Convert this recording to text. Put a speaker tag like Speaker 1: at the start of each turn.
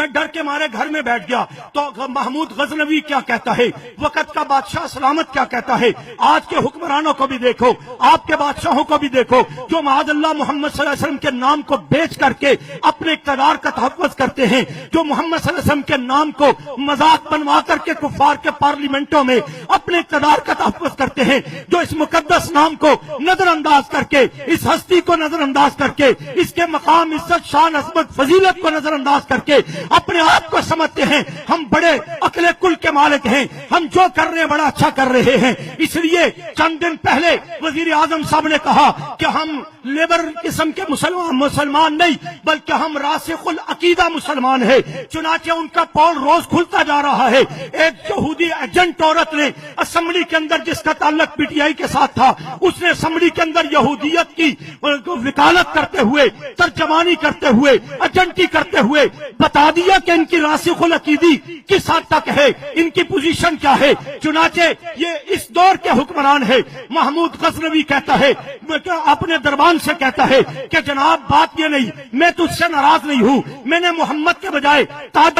Speaker 1: میں ڈر کے مارے گھر میں بیٹھ گیا تو محمود غزنوی کیا کہتا ہے، وقت کا بادشاہ سلامت کیا کہتا ہے، آج کے حکمرانوں کو بھی دیکھو، آپ کے بادشاہوں کو بھی دیکھو، جو معاذ اللہ محمد صلی اللہ علیہ وسلم کے نام کو بیچ کر کے اپنے اقتدار کا تحفظ کرتے ہیں، جو محمد صلی اللہ علیہ وسلم کے نام کو مذاق بنوا کر کے کفار کے پارلیمنٹوں میں اپنے اقتدار کا تحفظ کرتے ہیں، جو اس مقدس نام کو نظر انداز کر کے، اس ہستی کو نظر انداز کر کے، اس کے مقام عزت شان عظمت فضیلت کو نظر انداز کر کے اپنے آپ کو سمجھتے ہیں ہم بڑے عقل کل کے مالک ہیں، ہم جو کر رہے ہیں بڑا اچھا کر رہے ہیں۔ اس لیے چند دن پہلے وزیر اعظم صاحب نے کہا کہ ہم لیبر قسم کے مسلمان نہیں بلکہ ہم راسخ العقیدہ مسلمان ہیں۔ چنانچہ ان کا پول روز کھلتا جا رہا ہے۔ ایک یہودی ایجنٹ عورت نے اسمبلی کے اندر، جس کا تعلق پی ٹی آئی کے ساتھ تھا، اس نے اسمبلی کے اندر یہودیت کی وکالت کرتے ہوئے، ترجمانی کرتے ہوئے، ایجنٹی کرتے ہوئے بتا دیا کہ ان کی راسخ العقیدی کس حد تک ہے، ان کی پوزیشن کیا ہے۔ چنانچہ یہ اس دور کے حکمران ہے۔ محمود غزنوی کہتا ہے، اپنے دربان سے کہتا ہے کہ جناب بات یہ نہیں، میں تجھ سے ناراض نہیں ہوں، میں نے محمد کے بجائے تاج